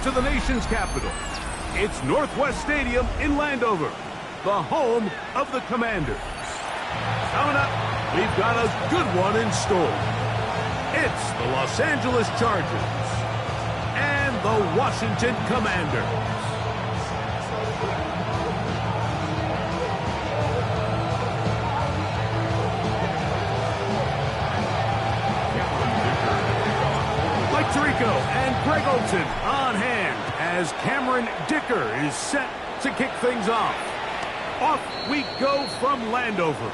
to the nation's capital. It's Northwest Stadium in Landover, the home of the Commanders. Coming up, we've got a good one in store. It's the Los Angeles Chargers and the Washington Commanders. Tirico and Greg Olsen on hand as Cameron Dicker is set to kick things off. Off we go from Landover.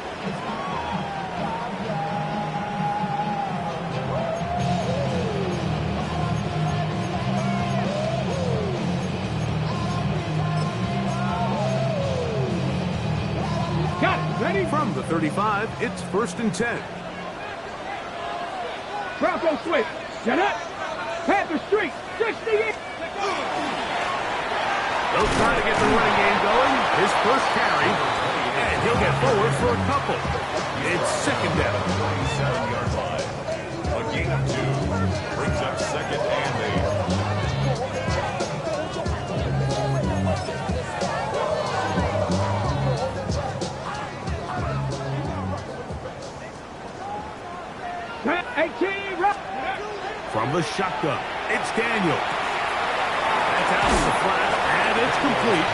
Got it. Ready? From the 35, it's 1st and 10. Bronco switch. Set up. Panther Street, 68. They'll try to get the running game going. His first carry, and he'll get forward for a couple. It's 2nd down. 27-yard line. A gain of 2 brings up 2nd and 8. 18, right. From the shotgun, it's Daniel. That's out of the flat, and it's complete.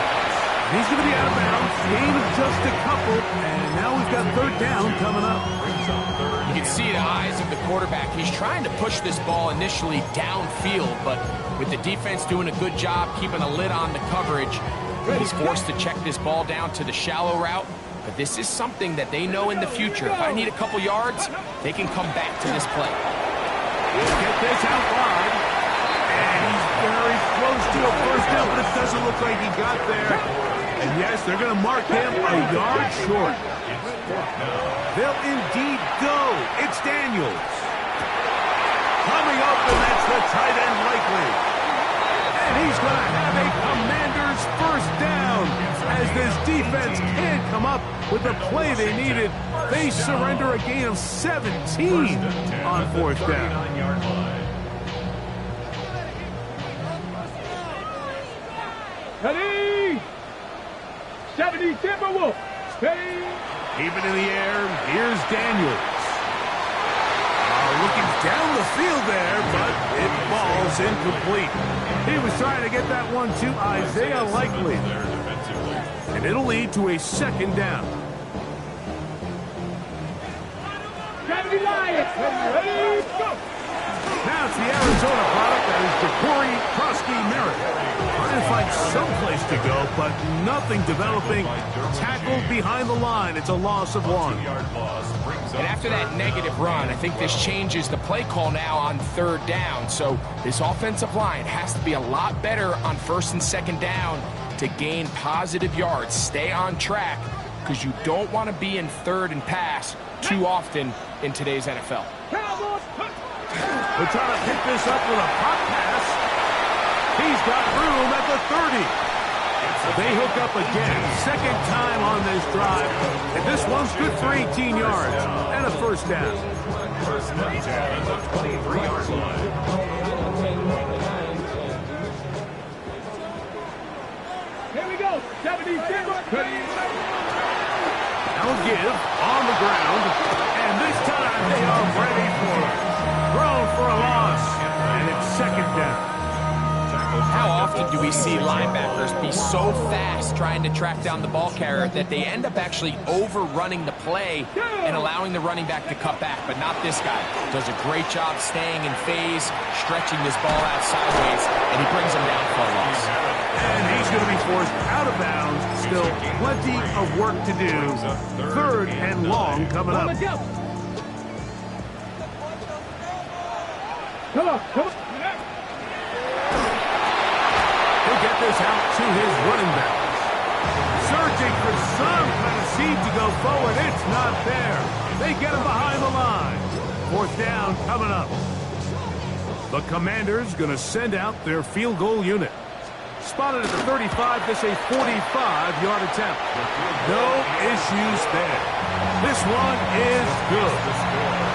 He's going to be out of bounds. Gain of just a couple, and now we've got 3rd down coming up. You can see the eyes of the quarterback. He's trying to push this ball initially downfield, but with the defense doing a good job keeping a lid on the coverage, he's forced to check this ball down to the shallow route. But this is something that they know in the future. If I need a couple yards, they can come back to this play. He'll get this out wide, and he's very close to a 1st down, but it doesn't look like he got there. And yes, they're going to mark him a yard short. They'll indeed go. It's Daniels. Coming up, and that's the tight end likely. And he's going to have a Commander's 1st down as this defense can't come up with the play they needed. They surrender a gain of 17 on 4th down. Ready? 70 Timberwolves. Steady. Keep it in the air. Here's Daniels. Looking down the field there, but it falls incomplete. He was trying to get that one to Isaiah Likely. And it'll lead to a 2nd down. 70 Lions. Ready? Go. Now it's the Arizona product that is Ja'Cory Krosky-Merritt. Trying to find someplace to go, but nothing developing. Tackled behind the line. It's a loss of 1. And after that negative run, I think this changes the play call now on 3rd down. So this offensive line has to be a lot better on 1st and 2nd down to gain positive yards. Stay on track, because you don't want to be in 3rd and pass too often in today's NFL. We're trying to pick this up with a pop pass. He's got room at the 30. They hook up again. 2nd time on this drive. And this one's good for 18 yards and a 1st down. 23-yard line. Here we go. 70 Timberwolves. Now a give on the ground. And this time they are ready for it. Thrown for a loss. And it's 2nd down. How often do we see linebackers be so fast trying to track down the ball carrier that they end up actually overrunning the play and allowing the running back to cut back? But not this guy. Does a great job staying in phase, stretching this ball out sideways, and he brings him down for a loss. And he's going to be forced out of bounds. Still plenty of work to do. 3rd and long coming up. Come on, come on. He'll get this out to his running back. Searching for some kind of seed to go forward. It's not there. They get him behind the line. 4th down coming up. The Commanders going to send out their field goal unit. Spotted at the 35, this a 45-yard attempt. No issues there. This one is good.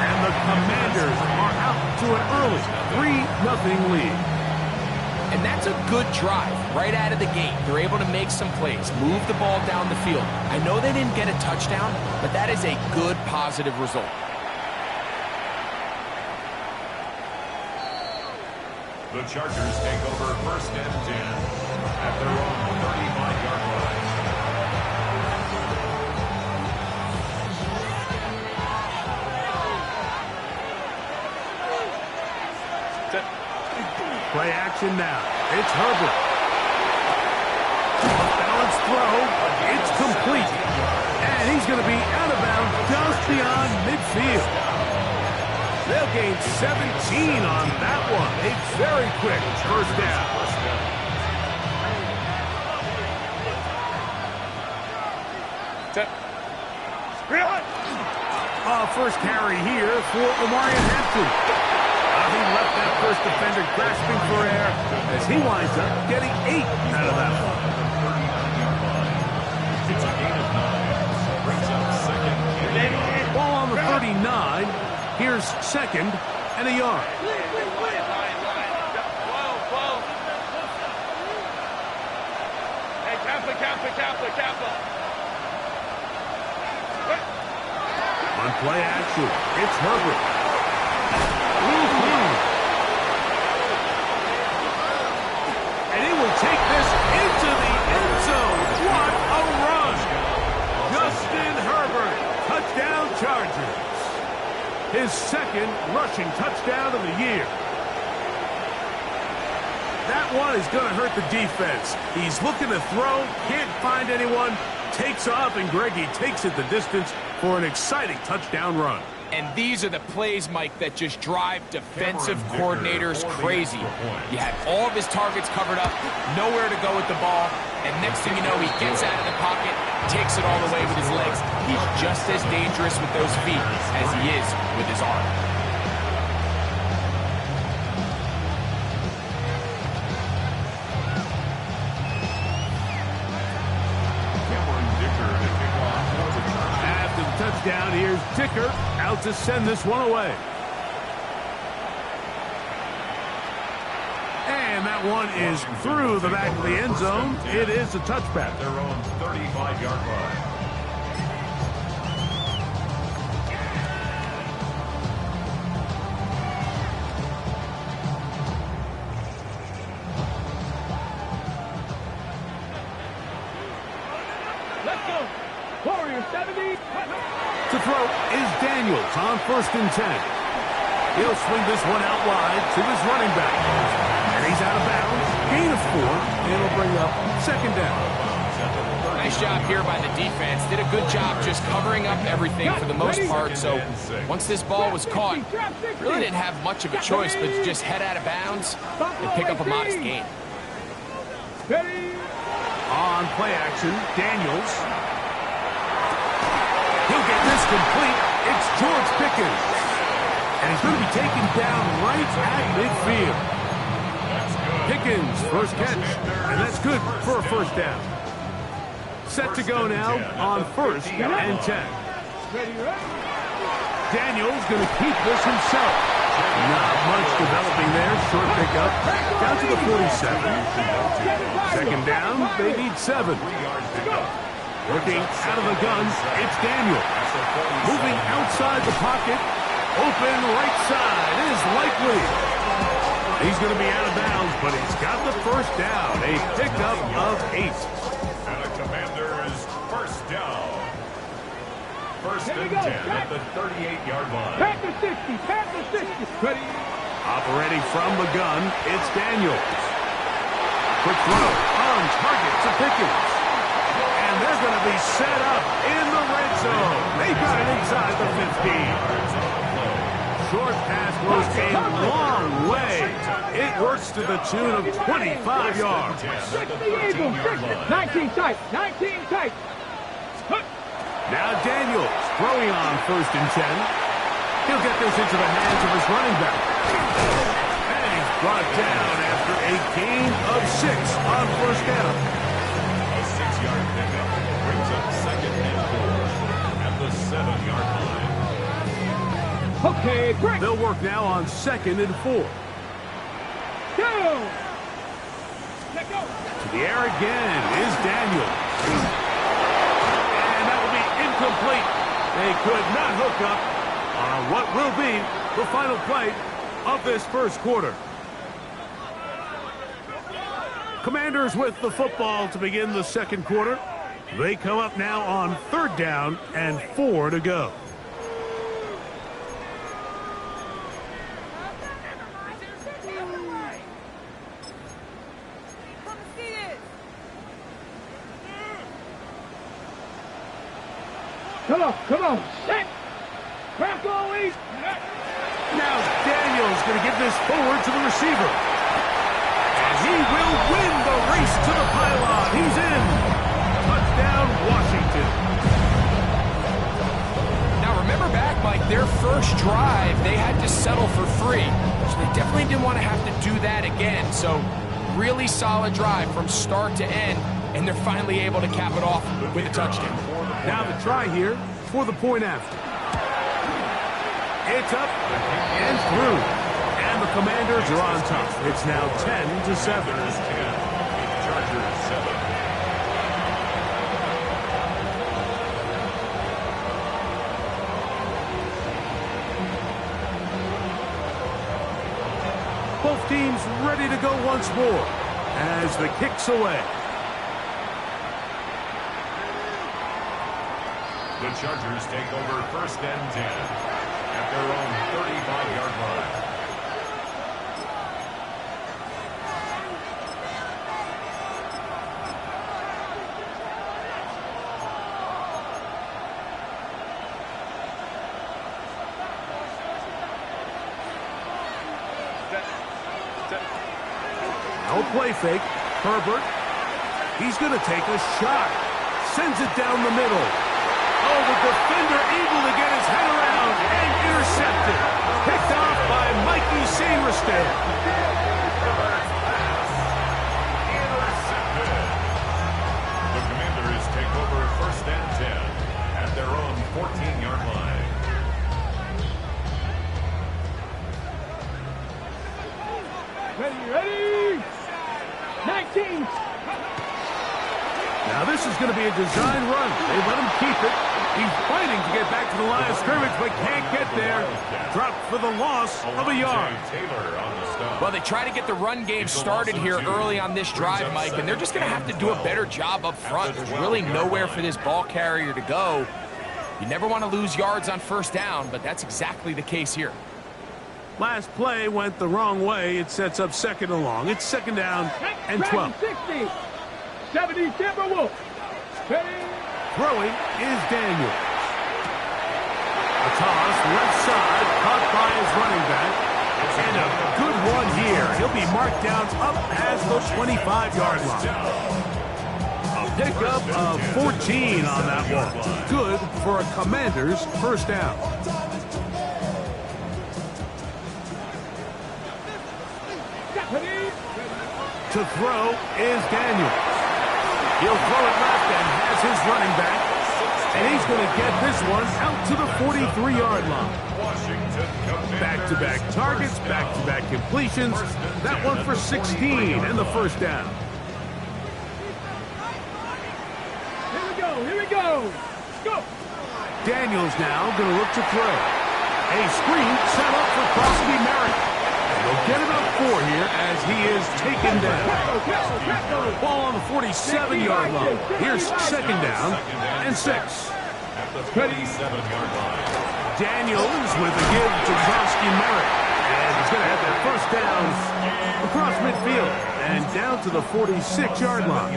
And the Commanders are out to an early 3-0 lead. And that's a good drive right out of the gate. They're able to make some plays, move the ball down the field. I know they didn't get a touchdown, but that is a good, positive result. The Chargers take over 1st and 10 at their own 35-yard line. Play action now. It's Herbert. Balanced throw. It's complete. And he's going to be out of bounds just beyond midfield. They'll gain 17 on that one. A very quick first down. First carry here for Omarion Hampton. He left that first defender grasping for air as he winds up getting 8 out of that one. It's a gain of 9. Brings up 2nd and a yard. Ball on the 39. Here's 2nd and a yard. On play action, it's Herbert. And he will take this into the end zone. What a run! Justin Herbert, touchdown Chargers. His 2nd rushing touchdown of the year. That one is going to hurt the defense. He's looking to throw, can't find anyone, takes off, and Greggy takes it the distance for an exciting touchdown run. And these are the plays, Mike, that just drive defensive coordinators crazy. You have all of his targets covered up, nowhere to go with the ball, and next thing you know, he gets out of the pocket, takes it all the way with his legs. He's just as dangerous with those feet as he is with his arm. Touchdown, here's Dicker out to send this one away. And that one is through the back of the end zone. It is a touchback. Their own 35-yard line. Let's go. Warrior 70. To throw is Daniels on 1st and 10. He'll swing this one out wide to his running back. And he's out of bounds. Gain of 4. And it'll bring up 2nd down. Nice job here by the defense. Did a good job just covering up everything for the most part. So once this ball was caught, really didn't have much of a choice but to just head out of bounds and pick up a modest gain. On play action, Daniels. He'll get this complete. It's George Pickens. And he's going to be taken down right at midfield. Pickens, first catch. And that's good for a first down. Set to go now on 1st and 10. Daniels going to keep this himself. Not much developing there. Short pickup. Down to the 47. 2nd down. They need 7. Working out of the gun, it's Daniel. Moving outside the pocket. Open right side is likely. He's going to be out of bounds, but he's got the first down. A pickup of 8. And the Commanders' first down. 1st and 10 at the 38-yard line. Panther 60. Panther 60. Ready. Operating from the gun, it's Daniels. Quick throw on target to Pickens. And they're going to be set up in the red zone. They got it inside the 15. Short pass goes a long way. It works to the tune of 25 yards. 60 Eagles. 19 tight. 19 tight. Now Daniels throwing on 1st and 10. He'll get this into the hands of his running back. And he's brought down after a gain of 6 on 1st down. A 6-yard pickup brings up 2nd and 4 at the 7-yard line. Okay, great. They'll work now on 2nd and 4. Go. To the air again is Daniel. And that will be incomplete. They could not hook up on what will be the final play of this first quarter. Commanders with the football to begin the second quarter. They come up now on 3rd down and 4 to go. Come on, set! Crack always! Now Daniel's going to give this forward to the receiver. And he will win the race to the pylon. He's in. Touchdown, Washington. Now remember back, Mike, their first drive, they had to settle for 3. So they definitely didn't want to have to do that again. So really solid drive from start to end, and they're finally able to cap it off with a touchdown. Now the try here for the point after. It's up and through. And the Commanders are on top. It's now 10-7. Chargers 7. Both teams ready to go once more as the kick's away. The Chargers take over 1st and 10 at their own 35-yard line. No play fake. Herbert. He's going to take a shot. Sends it down the middle. Oh, the defender able to get his head around and intercepted. Picked off by Mikey Sainristan. The Commanders take over 1st and 10 at their own 14-yard line. Ready? 19! Now this is going to be a design run. They let him keep it. He's fighting to get back to the line of scrimmage, but can't get there. Dropped for the loss of a yard. Well, they try to get the run game started here early on this drive, Mike, and they're just going to have to do a better job up front. There's really nowhere for this ball carrier to go. You never want to lose yards on 1st down, but that's exactly the case here. Last play went the wrong way. It sets up 2nd and long. It's 2nd down and 12. 60! 70 Timberwolves! Throwing is Daniel. A toss left side, caught by his running back. And a good one here. He'll be marked down up as the 25-yard line. A pickup of 14 on that one. Good for a Commander's 1st down. To throw is Daniel. He'll throw it left and has his running back. And he's going to get this one out to the 43-yard line. Back-to-back targets, back-to-back completions. That one for 16 and the 1st down. Here we go. Go. Daniels now going to look to throw. A screen set up for Crosby Merritt. They'll get about 4 here as he is taken down. Ball on the 47-yard line. Here's 2nd down and 6. At the 37-yard line. Daniels with a give to Crosby Merritt. And he's going to have that 1st down across midfield and down to the 46-yard line.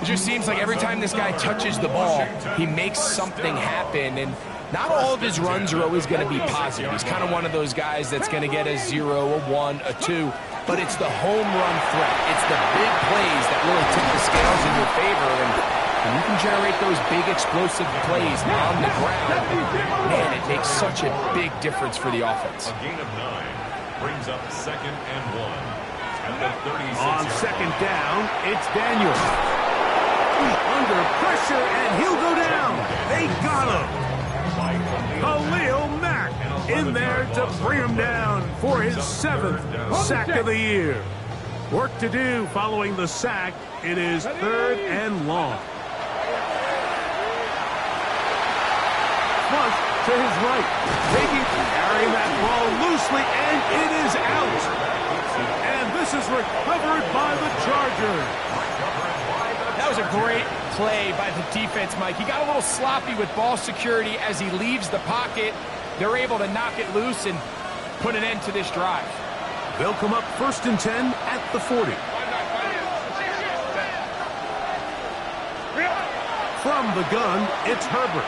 It just seems like every time this guy touches the ball, he makes something happen, and not all of his runs are always going to be positive. He's kind of one of those guys that's going to get a 0, a 1, a 2, but it's the home run threat. It's the big plays that really tip the scales in your favor, and when you can generate those big explosive plays on the ground, man, it makes such a big difference for the offense. A gain of 9 brings up 2nd and 1 at the 36. On 2nd down, it's Daniel. Under pressure, and he'll go down. They got him. Khalil Mack in there to bring him down for his 7th sack of the year. Work to do following the sack. It is 3rd and long. Flush to his right. Carrying that ball loosely, and it is out. And this is recovered by the Chargers. That was a great play by the defense, Mike. He got a little sloppy with ball security as he leaves the pocket. They're able to knock it loose and put an end to this drive. They'll come up 1st and 10 at the 40. From the gun, it's Herbert.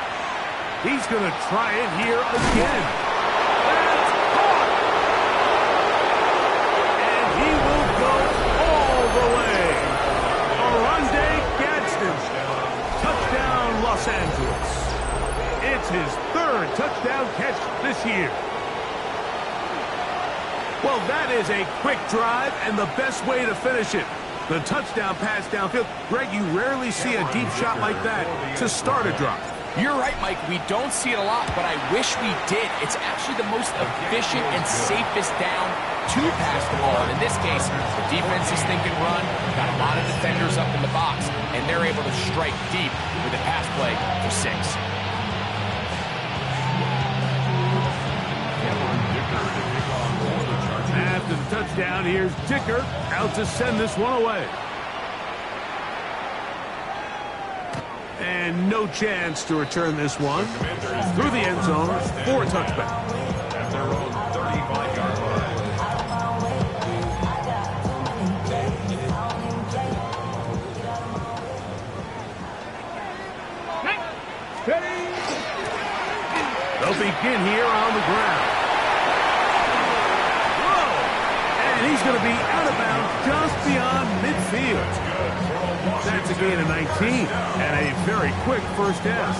He's going to try it here again. That's caught! And he will go all the way. Arundé Gadsden. Touchdown, Los Angeles. It's his 3rd touchdown catch this year. Well, that is a quick drive and the best way to finish it. The touchdown pass downfield. Greg, you rarely see a deep shot like that to start a drive. You're right, Mike. We don't see it a lot, but I wish we did. It's actually the most efficient and safest down to pass the ball. And in this case, the defense is thinking run, got a lot of defenders up in the box, and they're able to strike deep with a pass play for 6. After the touchdown, here's Dicker out to send this one away. And no chance to return this one through the end zone for a touchback. At their own 35-yard line. They'll begin here on the ground. And he's going to be out of bounds just beyond midfield. That's a gain of 19 and a very quick first down.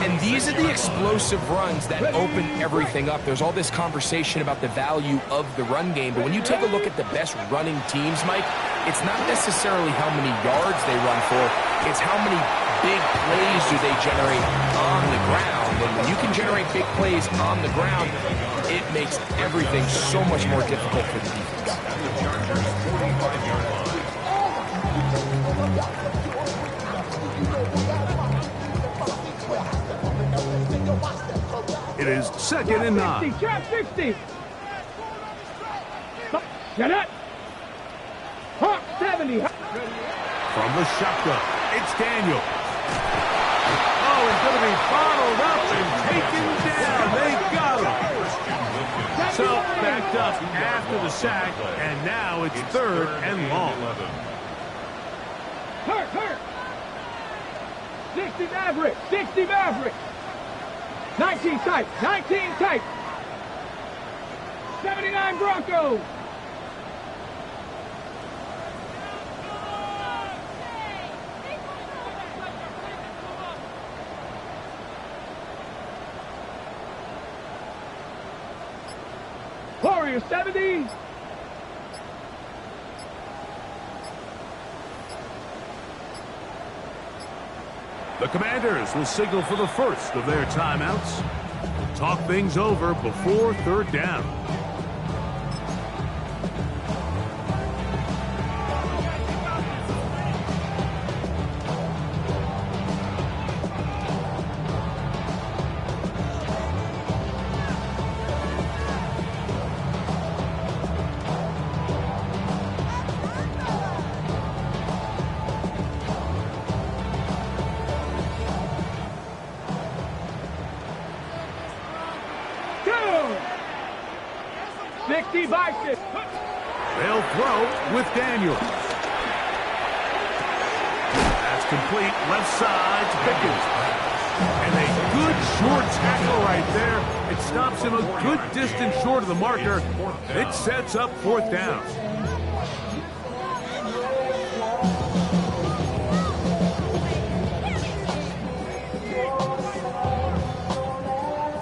And these are the explosive runs that open everything up. There's all this conversation about the value of the run game, but when you take a look at the best running teams, Mike, it's not necessarily how many yards they run for, it's how many big plays do they generate on the ground. And when you can generate big plays on the ground, it makes everything so much more difficult for the defense. It is 2nd and 9. 60. Get it. Hawk 70. From the shotgun, it's Daniel. Oh, it's going to be bottled up and taken down. They got him. So, backed up after the sack, and now it's 3rd and long. Hurt. 60 Maverick. 19 tight. 79 Broncos. Warriors 70. The Commanders will signal for the first of their timeouts. Talk things over before 3rd down. They'll throw with Daniel. That's complete. Left side to Pickens. And a good short tackle right there. It stops him a good distance short of the marker. It sets up 4th down.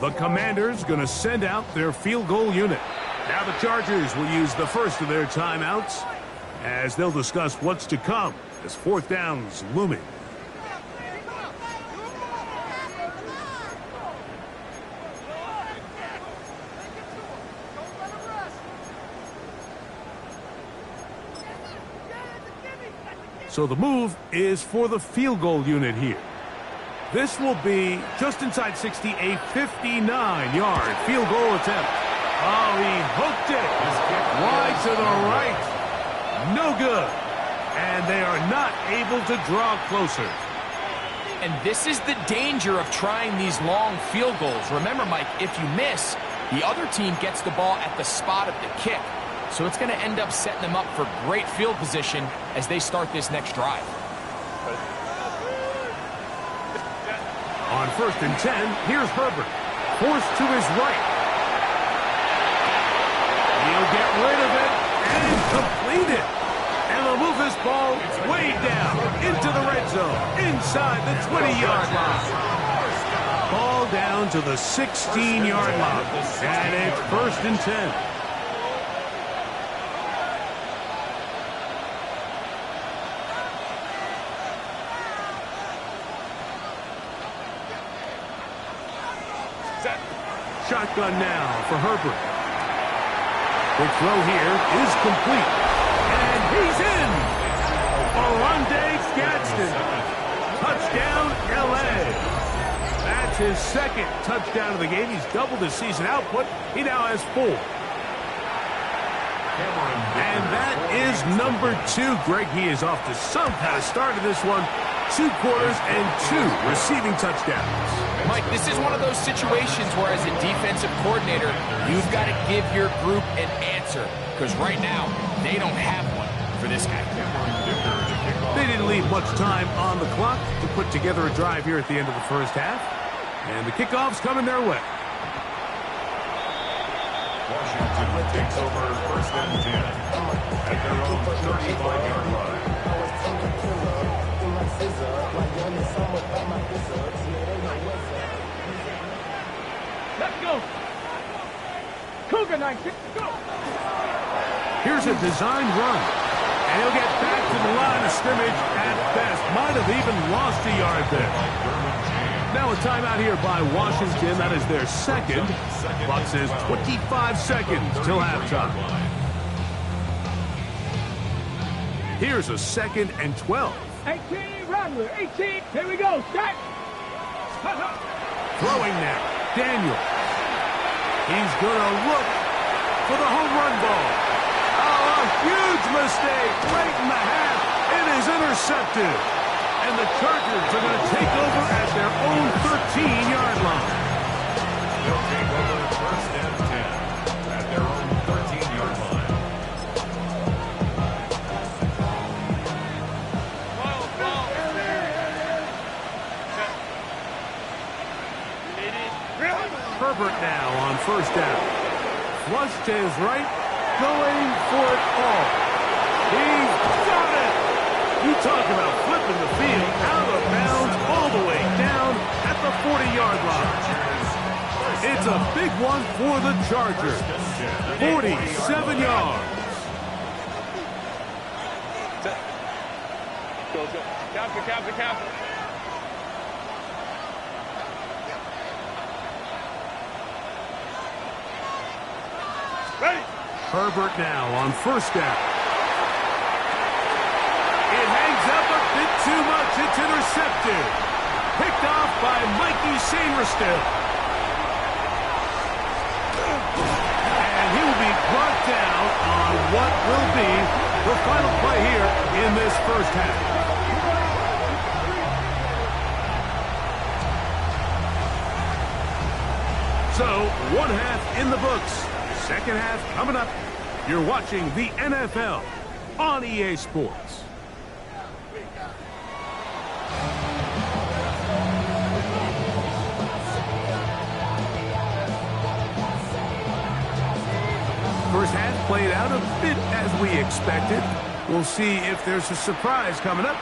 The Commanders going to send out their field goal unit. Now the Chargers will use the first of their timeouts as they'll discuss what's to come as 4th down's looming. So the move is for the field goal unit here. This will be just inside 60, a 59-yard field goal attempt. Oh, he hooked it. Wide to the right. No good. And they are not able to draw closer. And this is the danger of trying these long field goals. Remember, Mike, if you miss, the other team gets the ball at the spot of the kick. So it's going to end up setting them up for great field position as they start this next drive. On 1st and 10, here's Herbert. Forced to his right. He'll get rid of it and complete it. And they'll move this ball way down into the red zone, inside the 20-yard line. Ball down to the 16-yard line. And it's 1st and 10. Shotgun now for Herbert. The throw here is complete. And he's in. Oronde Gadsden. Touchdown, L.A. That's his second touchdown of the game. He's doubled his season output. He now has 4. And that is number 2. Greg, he is off to some kind of start in this one. 2 quarters and 2 receiving touchdowns. Mike, this is one of those situations where as a defensive coordinator, you've got to give your group an answer. Because right now, they don't have one for this guy. They didn't leave much time on the clock to put together a drive here at the end of the first half. And the kickoff's coming their way. Washington takes over 1st and 10 at their own 35-yard line. Let's go. Cougar 19, go. Here's a designed run. And he'll get back to the line of scrimmage at best. Might have even lost a yard there. Now a timeout here by Washington. That is their second. Clock says 25 seconds till halftime. Here's a 2nd and 12. 18, Rattler, 18. Here we go. Start. Throwing now. Daniel. He's going to look for the home run ball. Oh, a huge mistake late in the half. It is intercepted. And the Chargers are going to take over at their own 13-yard line. They'll take over 1st and 10 at their own 13-yard line. Herbert now on 1st down. Flush to his right, going for it all. He's got it! You talk about flipping the field out of bounds all the way down at the 40-yard line. It's a big one for the Chargers. 47 yards. Go. Counter. Ready. Herbert now on 1st down. It hangs up a bit too much. It's intercepted. Picked off by Mikey Sainristil. And he will be brought down on what will be the final play here in this first half. So, 1 half in the books. 2nd half coming up. You're watching the NFL on EA Sports. First half played out a bit as we expected. We'll see if there's a surprise coming up.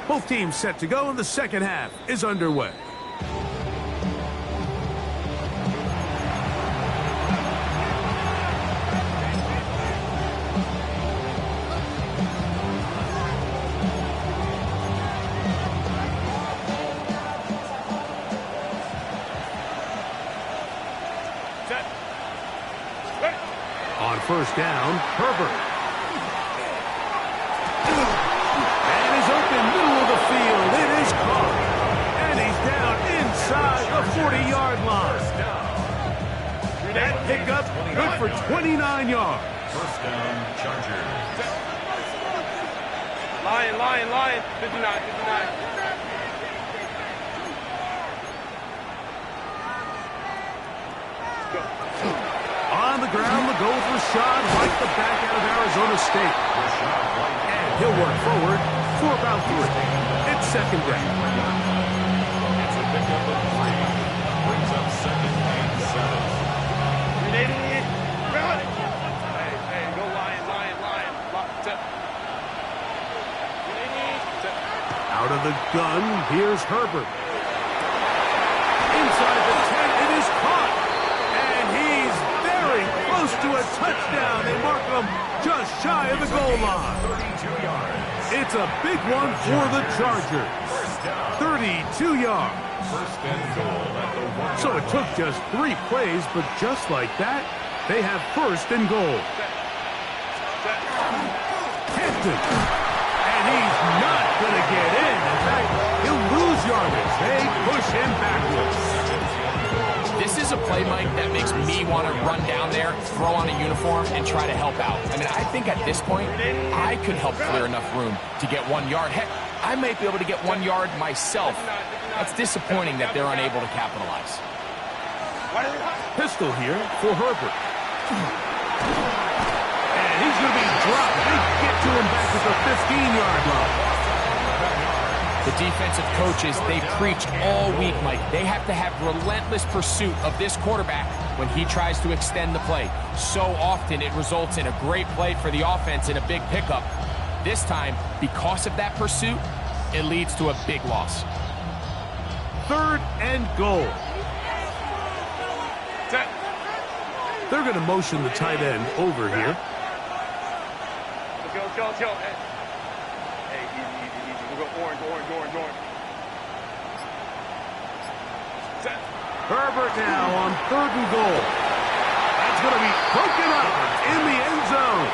Both teams set to go, and the 2nd half is underway. On 1st down, Herbert. And 40-yard line. That pickup good for 29 yards. First down, Chargers. Lion. 59. On the ground, the goal for Rashad White, the back out of Arizona State. And he'll work forward for about 3. It's second down. It's a pickup of 3. Brings up second and 7. Hey, go Lion. Out of the gun, here's Herbert. Inside the 10, it is caught. And he's very close to a touchdown. They mark him just shy of the goal line. 32 yards. It's a big one for the Chargers. 32 yards. First and goal at the 1. So it took just 3 plays, but just like that, they have first and goal. Hampton. And he's not going to get in. In fact, he'll lose yardage. They push him backwards. This is a play, Mike, that makes me want to run down there, throw on a uniform, and try to help out. I mean, I think at this point, I could help clear enough room to get 1 yard. Heck, I might be able to get 1 yard myself. That's disappointing that they're unable to capitalize. Pistol here for Herbert. And he's going to be dropped. They get to him back at the 15-yard line. The defensive coaches, they preached all week, Mike. They have to have relentless pursuit of this quarterback when he tries to extend the play. So often it results in a great play for the offense and a big pickup. This time, because of that pursuit, it leads to a big loss. Third and goal. They're going to motion the tight end over here. Let's go. Hey, easy. We'll go orange. Herbert now on third and goal. That's going to be broken up in the end zone.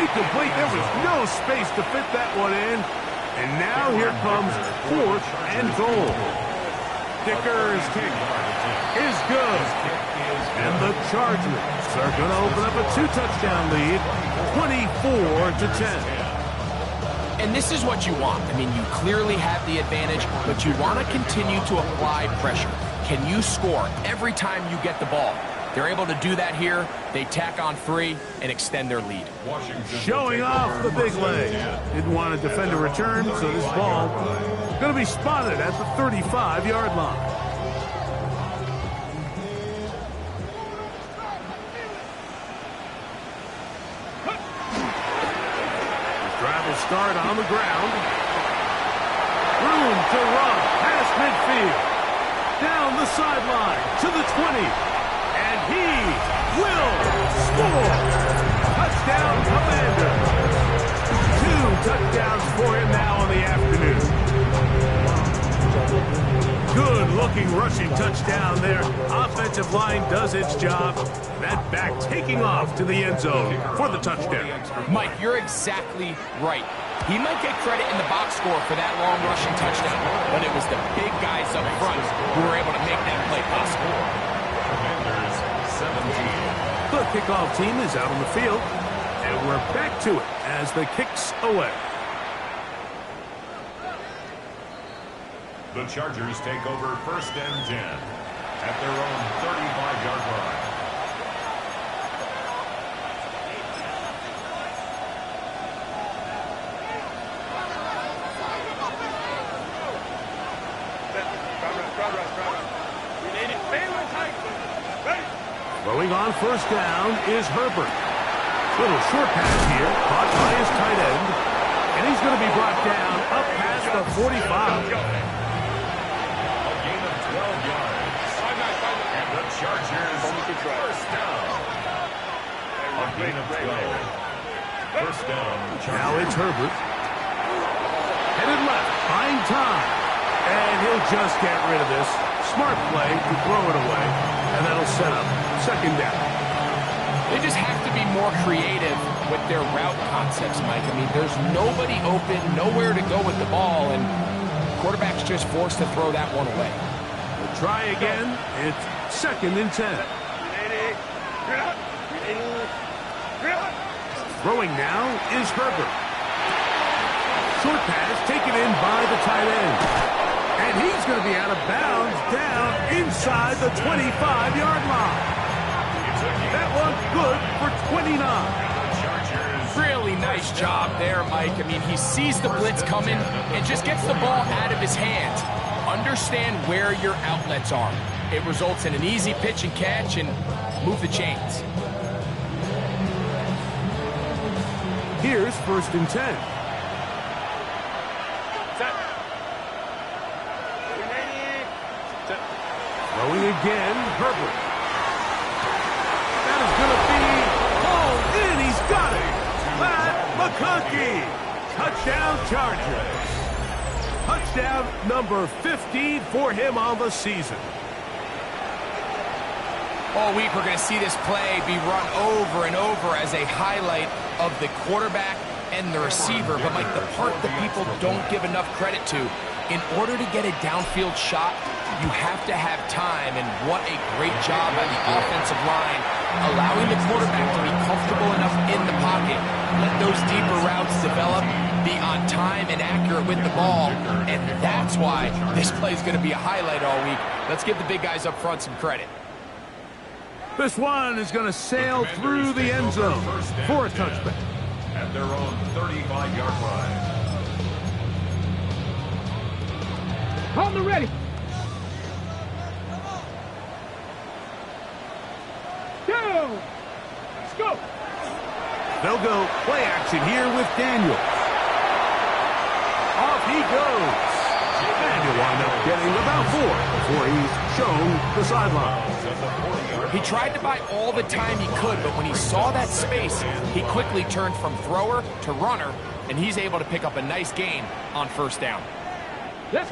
Incomplete. There was no space to fit that one in. And now here comes fourth and goal. Dicker's kick is good. And the Chargers are going to open up a 2-touchdown lead, 24-10. And this is what you want. I mean, you clearly have the advantage, but you want to continue to apply pressure. Can you score every time you get the ball? They're able to do that here. They tack on 3 and extend their lead. Showing off the big leg. Didn't want to defend a return, so this ball is going to be spotted at the 35-yard line. Start on the ground. Room to run past midfield. Down the sideline to the 20. And he will score. Touchdown, Commander. 2 touchdowns for him now in the afternoon. Good-looking rushing touchdown there. Offensive line does its job. That back taking off to the end zone for the touchdown. Mike, you're exactly right. He might get credit in the box score for that long rushing touchdown, but it was the big guys up front who were able to make that play possible. Commanders 17. The kickoff team is out on the field, and we're back to it as the kick's away. The Chargers take over first and 10 at their own 35-yard line. Throwing on first down is Herbert. Little short pass here, caught by his tight end, and he's going to be brought down up past the 45. A gain of 12 yards. And the Chargers first down. A gain of 12. First down. Now it's Herbert. Headed left, buying time. And he'll just get rid of this. Smart play to throw it away. And that'll set up second down. They just have to be more creative with their route concepts, Mike. I mean, there's nobody open, nowhere to go with the ball, and quarterback's just forced to throw that one away. The Try again. It's 2nd and 10. Throwing now is Herbert. Short pass taken in by the tight end. And he's going to be out of bounds down inside the 25-yard line. That one good for 29. Really nice job there, Mike. I mean, he sees the blitz coming and just gets the ball out of his hands. Understand where your outlets are. It results in an easy pitch and catch and move the chains. Here's 1st and 10. Throwing again, Herbert. That is going to be hauled in. He's got it. Matt McConkey. Touchdown Chargers. Touchdown number 15 for him on the season. All week we're going to see this play be run over and over as a highlight of the quarterback and the receiver. But, Mike, the part that people don't give enough credit to, in order to get a downfield shot, you have to have time, and what a great job by the offensive line, allowing the quarterback to be comfortable enough in the pocket, let those deeper routes develop, be on time and accurate with the ball, and that's why this play is going to be a highlight all week. Let's give the big guys up front some credit. This one is going to sail through the end zone for a touchback. At their own 35-yard line. On the ready. Down. Let's go. They'll go play action here with Daniels. Off he goes. And he'll wind up getting about 4 before he's shown the sideline. He tried to buy all the time he could, but when he saw that space, he quickly turned from thrower to runner, and he's able to pick up a nice gain on 1st down. Yes.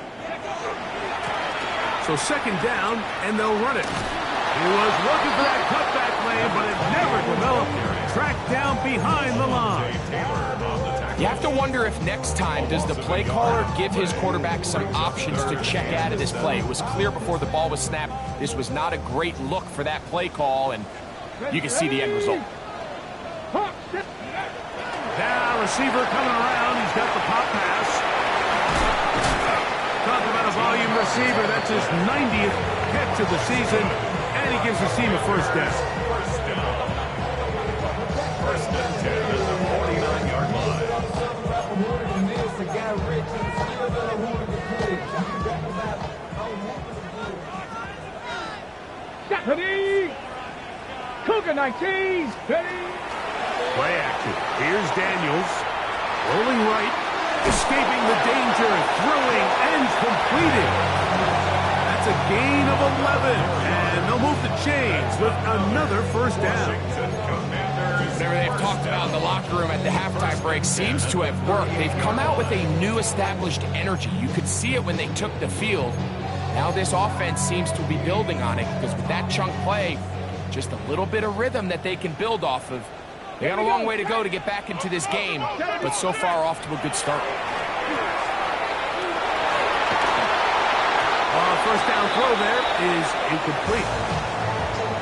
So 2nd down, and they'll run it. He was looking for that cutback lane, but it never developed. Tracked down behind the line. You have to wonder if next time does the play caller give his quarterback some options to check out of this play. It was clear before the ball was snapped this was not a great look for that play call, and you can see the end result. Now receiver coming around. He's got the pop pass. Talk about a volume receiver. That's his 90th catch of the season, and he gives his team a 1st down. First and 10 at the 49-yard line. Ready. Cougar 19. Ready. Play action. Here's Daniels. Rolling right. Escaping the danger. Throwing and completing. That's a gain of 11. And they'll move the chains with another 1st down. Whatever they've talked about in the locker room at the halftime break seems to have worked. They've come out with a new established energy. You could see it when they took the field. Now this offense seems to be building on it, because with that chunk play, just a little bit of rhythm that they can build off of. They got a long way to go to get back into this game, but so far off to a good start. 1st down throw there is incomplete.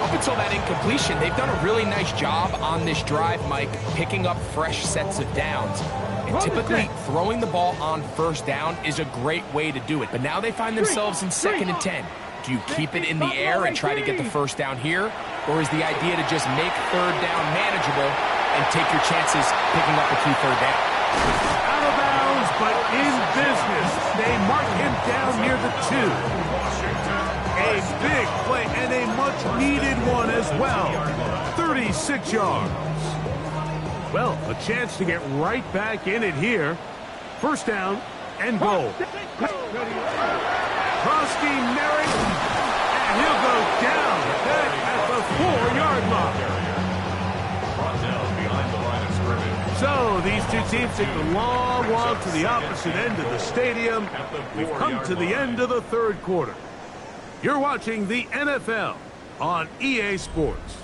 Up until that incompletion, they've done a really nice job on this drive, Mike, picking up fresh sets of downs. And typically, throwing the ball on 1st down is a great way to do it. But now they find themselves in 2nd and 10. Do you keep it in the air and try to get the 1st down here? Or is the idea to just make 3rd down manageable and take your chances picking up a key 3rd down? Out of bounds, but in business. They mark him down near the 2. A big play and a much-needed one as well. 36 yards. Well, a chance to get right back in it here. 1st down and goal. Krosky Merrick, and he'll go down back at the 4-yard line. So these two teams take the long walk to the opposite end of the stadium. We've come to the end of the 3rd quarter. You're watching the NFL on EA Sports.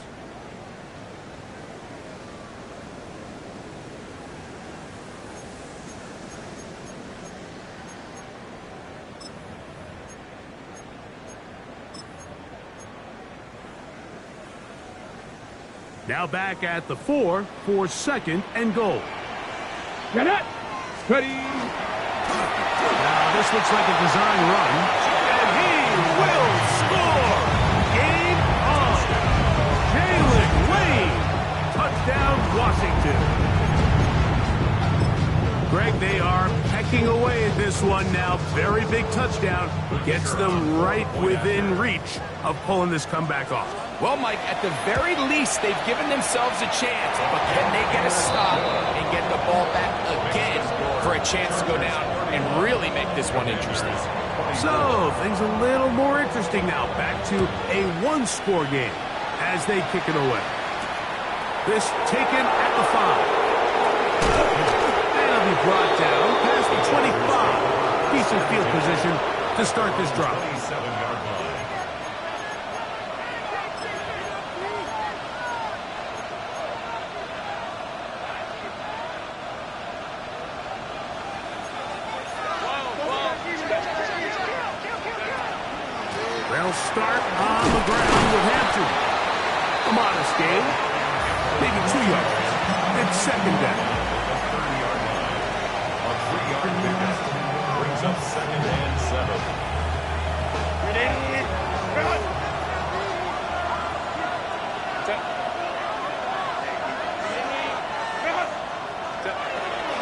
Now back at the 4 for 2nd and goal. Get it. Ready. Now this looks like a design run. And he will score! Game on! Jalen Wade! Touchdown, Washington! Greg, they are pecking away at this one now. Very big touchdown. Gets them right within reach of pulling this comeback off. Well, Mike, at the very least, they've given themselves a chance. But can they get a stop and get the ball back again for a chance to go down and really make this one interesting? So, things a little more interesting now. Back to a one-score game as they kick it away. This taken at the 5. They'll be brought down past the 25. Decent field position to start this drive. 27-yard line. They'll start on the ground with Hampton. A modest gain. Maybe 2 yards. It's 2nd down. 30-yard line. A 3-yard pickup brings up 2nd and 7.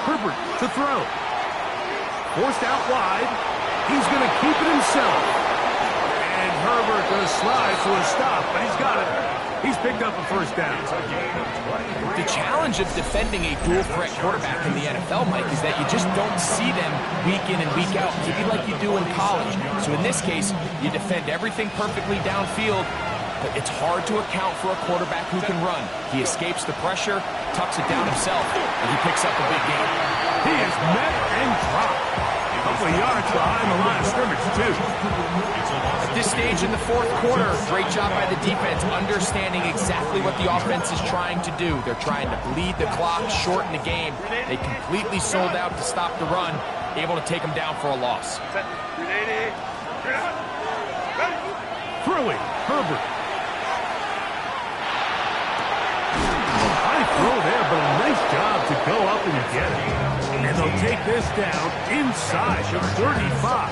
Herbert to throw. Forced out wide. He's going to keep it himself. And Herbert going to slide to a stop, but he's got it. He's picked up a 1st down. The challenge of defending a dual-threat quarterback in the NFL, Mike, is that you just don't see them week in and week out, maybe like you do in college. So in this case, you defend everything perfectly downfield, but it's hard to account for a quarterback who can run. He escapes the pressure, tucks it down himself, and he picks up a big gain. He is met and dropped. A couple of yards behind the line of scrimmage, too. At this stage in the 4th quarter, great job by the defense, understanding exactly what the offense is trying to do. They're trying to bleed the clock, shorten the game. They completely sold out to stop the run, able to take them down for a loss. Throwing, Herbert. High throw there, but a nice job to go up and get it. And they'll take this down inside the 35.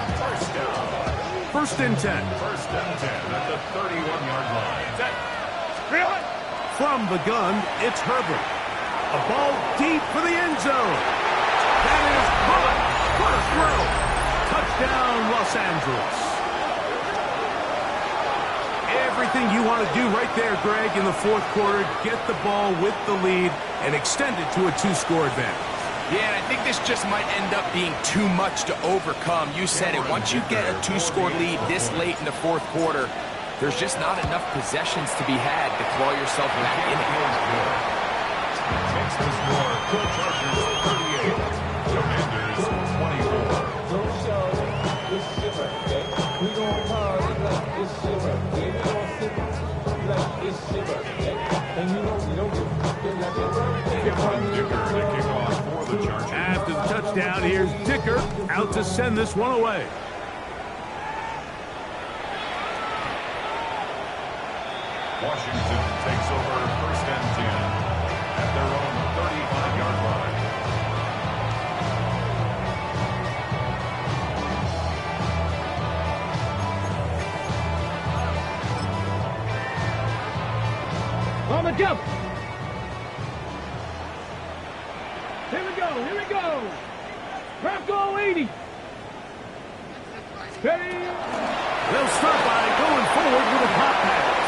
1st and 10. 1st and 10 at the 31-yard line. From the gun, it's Herbert. A ball deep for the end zone. That is caught. What a throw. Touchdown, Los Angeles. Everything you want to do right there, Greg, in the 4th quarter. Get the ball with the lead and extend it to a 2-score advantage. Yeah, and I think this just might end up being too much to overcome. You said it. Once you get a 2-score lead this late in the 4th quarter, there's just not enough possessions to be had to claw yourself back in it. Takes the score. Chargers 38. Commanders 24. Don't show this shimmer, okay? We gon' party like this shimmer. Yeah, we gon' sip like this shimmer, okay? And you know we don't get like that. Dicker to kick off for the Chargers. After the touchdown, here's Dicker out to send this one away. Washington takes over 1st and 10 at their own 35-yard line. On the jump. Here we go. Here we go. Bronco 80. Ready. They'll start by going forward with a pop pass.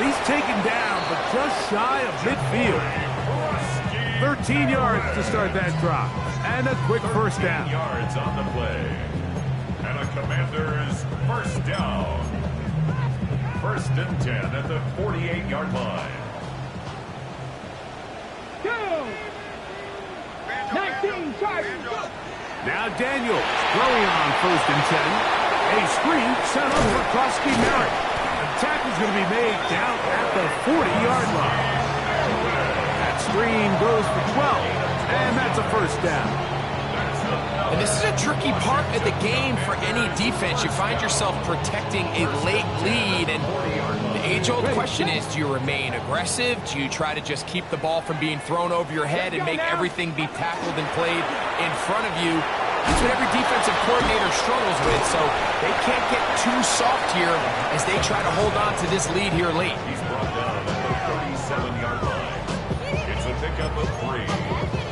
He's taken down, but just shy of midfield. 13 yards to start that drop. And a quick 1st down. Yards on the play. And a Commanders 1st down. 1st and 10 at the 48-yard line. Go. 19 Chargers. Go. Now Daniels throwing on 1st and 10. A screen set up for Krosky Merritt. The tackle's going to be made down at the 40-yard line. That screen goes for 12, and that's a 1st down. And this is a tricky part of the game for any defense. You find yourself protecting a late lead, and The age-old question is, do you remain aggressive? Do you try to just keep the ball from being thrown over your head and make everything be tackled and played in front of you? That's what every defensive coordinator struggles with, so they can't get too soft here as they try to hold on to this lead here late. He's brought down at the 37-yard line. It's a pickup of 3.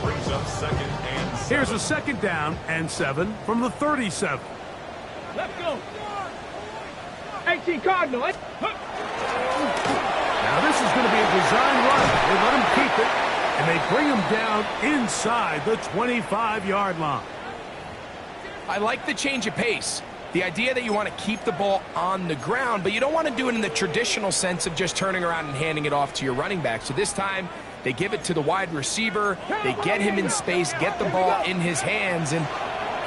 Brings up 2nd and 7. Here's a 2nd down and 7 from the 37. Let's go. 18 Cardinal. Now this is going to be a design run. They let him keep it, and they bring him down inside the 25-yard line. I like the change of pace. The idea that you want to keep the ball on the ground, but you don't want to do it in the traditional sense of just turning around and handing it off to your running back. So this time, they give it to the wide receiver. They get him in space, get the ball in his hands, and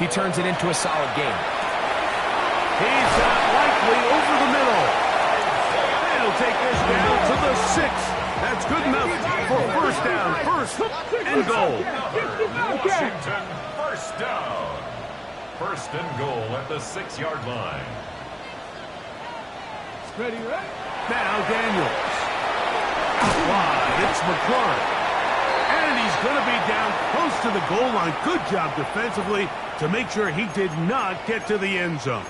he turns it into a solid game. He's likely over the middle. He'll take this down to the 6. That's good enough for first down. First and goal. Washington, first down. First and goal at the 6-yard line. Ready, right? Now Daniels. Out wide, it's McClure. And he's going to be down close to the goal line. Good job defensively to make sure he did not get to the end zone.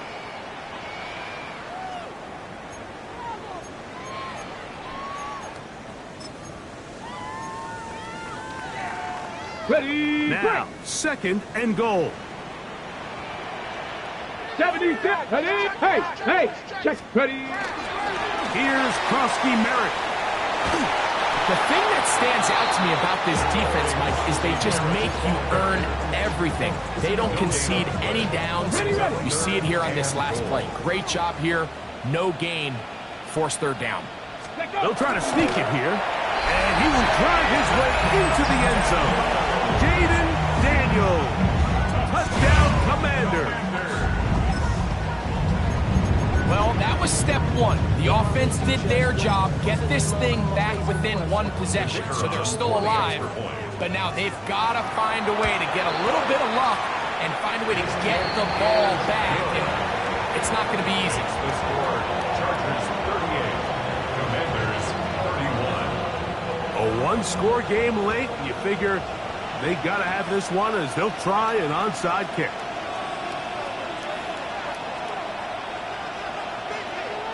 Ready, Now, 2nd and goal. 76. Ready? Hey, check. Ready. Here's Krosky Merritt. The thing that stands out to me about this defense, Mike, is they just make you earn everything. They don't concede any downs. You see it here on this last play. Great job here. No gain. Forced 3rd down. They'll try to sneak it here. And he will drive his way into the end zone. Jaden Daniels. Touchdown, Commander. Well, that was step 1. The offense did their job, get this thing back within 1 possession, so they're still alive. But now they've got to find a way to get a little bit of luck and find a way to get the ball back. And it's not going to be easy. The score, Chargers 38, Commanders 31. A 1-score game late. You figure they got to have this one as they'll try an onside kick.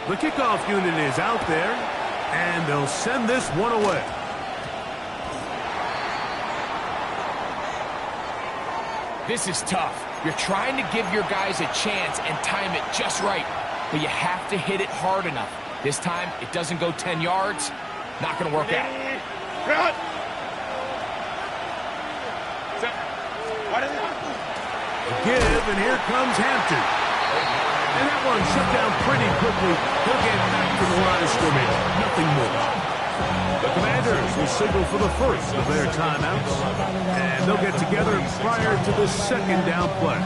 The kickoff unit is out there, and they'll send this one away. This is tough. You're trying to give your guys a chance and time it just right, but you have to hit it hard enough. This time, it doesn't go 10 yards. Not going to work out. Give, and here comes Hampton. And that one shut down pretty quickly. He'll get back to the line of scrimmage. Nothing more. The Commanders will signal for the first of their timeouts. And they'll get together prior to the 2nd down play.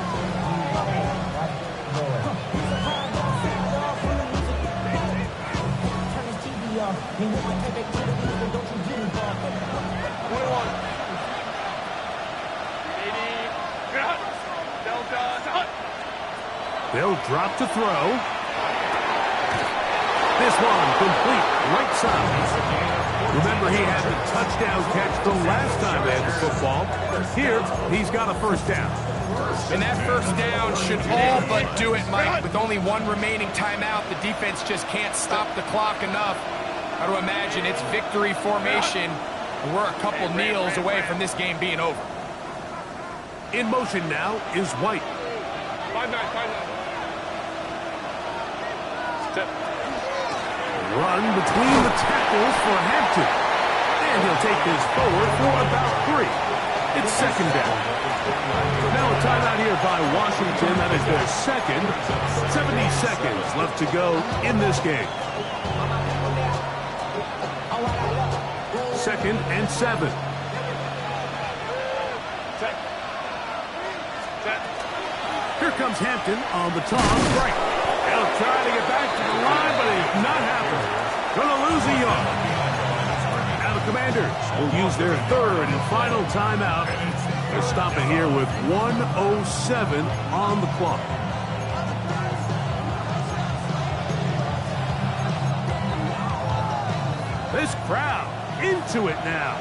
They'll drop to throw. This one complete, right side. Remember, he had the touchdown catch the last time they had the football. Here, he's got a first down. And that first down should all but do it, Mike. With only 1 remaining timeout, the defense just can't stop the clock enough. I would imagine it's victory formation. We're a couple kneels away from this game being over. In motion now is White. 5-9. Run between the tackles for Hampton. And he'll take this forward for about 3. It's 2nd down. Now a timeout here by Washington. That is their 2nd. 70 seconds left to go in this game. 2nd and 7. Here comes Hampton on the toss right. They'll try to get back to the line, but it's not happening. Gonna lose a yard. Now the Commanders will use their 3rd and final timeout. They'll stop it here with 1:07 on the clock. this crowd into it now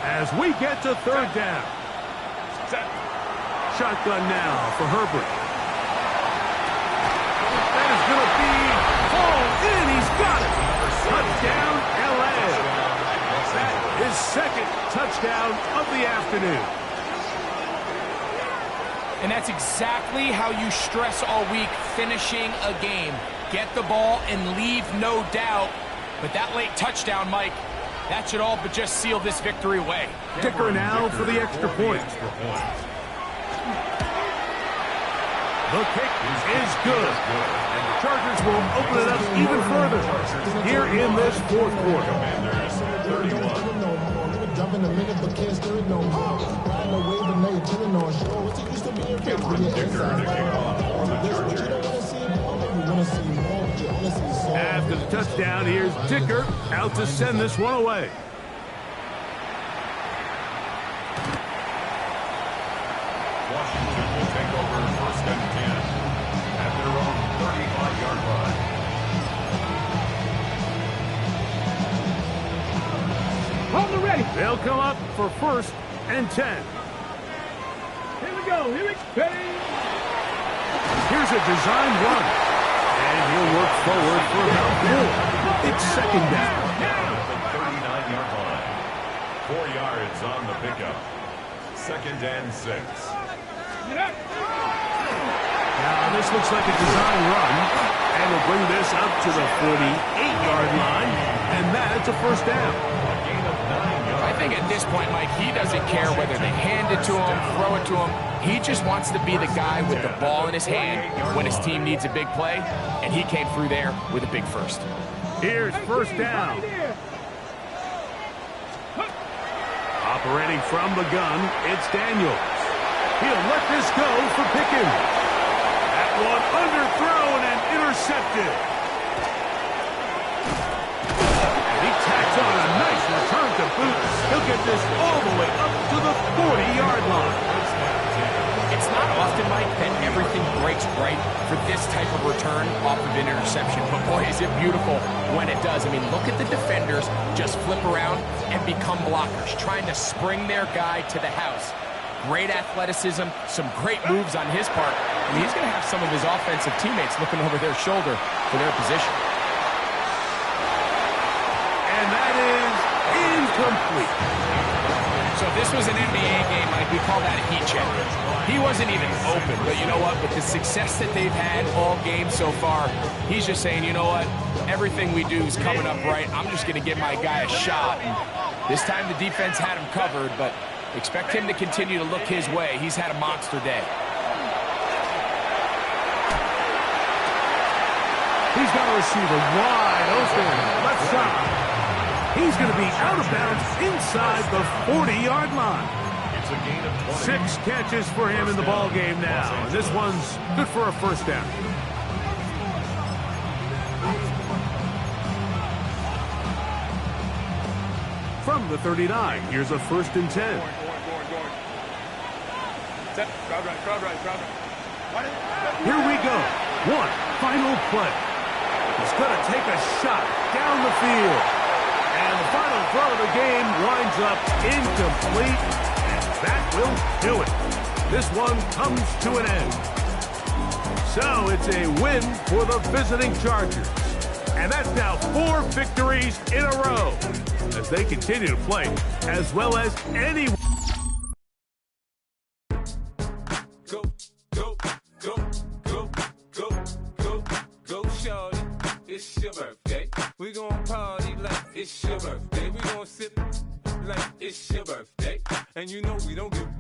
as we get to third down. Shotgun now for Herbert. That is going to be hauled in. He's got it. Touchdown, L.A. That is second touchdown of the afternoon. And that's exactly how you stress all week, finishing a game. Get the ball and leave no doubt. But that late touchdown, Mike, that should all but just seal this victory away. Kicker now for the extra point. The kick is good. And the Chargers will open it up even further here in this fourth quarter. After the touchdown, here's Dicker out to send this one away. Washington will take over first and 10 at their own 35-yard line. Hold it ready. They'll come up for first and 10. Here we go. Here we go. Here's a design run. And he'll work forward for about 4. It's second down. At the 39-yard line. 4 yards on the pickup. Second and 6. Now this looks like a design run. And we'll bring this up to the 48-yard line. And that's a first down. A gain of 9 yards. I think at this point, Mike, he doesn't care whether they hand it to him, throw it to him. He just wants to be the guy with the ball in his hand when his team needs a big play, and he came through there with a big first. Here's first down. Operating from the gun, it's Daniels. He'll let this go for Pickens. That one underthrown and intercepted. And he tacks on a nice return to boot. He'll get this all the way up to the 40-yard line. It's not often, Mike, that everything breaks right for this type of return off of an interception. But, boy, is it beautiful when it does. I mean, look at the defenders just flip around and become blockers, trying to spring their guy to the house. Great athleticism, some great moves on his part. I mean, he's going to have some of his offensive teammates looking over their shoulder for their position. And that is incomplete. So if this was an NBA game, Mike, we call that a heat check. He wasn't even open, but you know what? With the success that they've had all game so far, he's just saying, you know what? Everything we do is coming up right. I'm just going to give my guy a shot. And this time the defense had him covered, but expect him to continue to look his way. He's had a monster day. He's got a receiver wide open, left side. He's going to be out of bounds inside the 40-yard line. It's a gain of 20. 6 catches for him in the ball game now. And this one's good for a first down. From the 39, here's a first and 10. Here we go. One final play. He's going to take a shot down the field. And the final throw of the game winds up incomplete. And that will do it. This one comes to an end. So it's a win for the visiting Chargers. And that's now 4 victories in a row as they continue to play as well as anyone. Go, go, go, go, go, go, go, shorty. It's your birthday. We gon' party like it's your birthday. We gon' sip like it's your birthday. And you know we don't give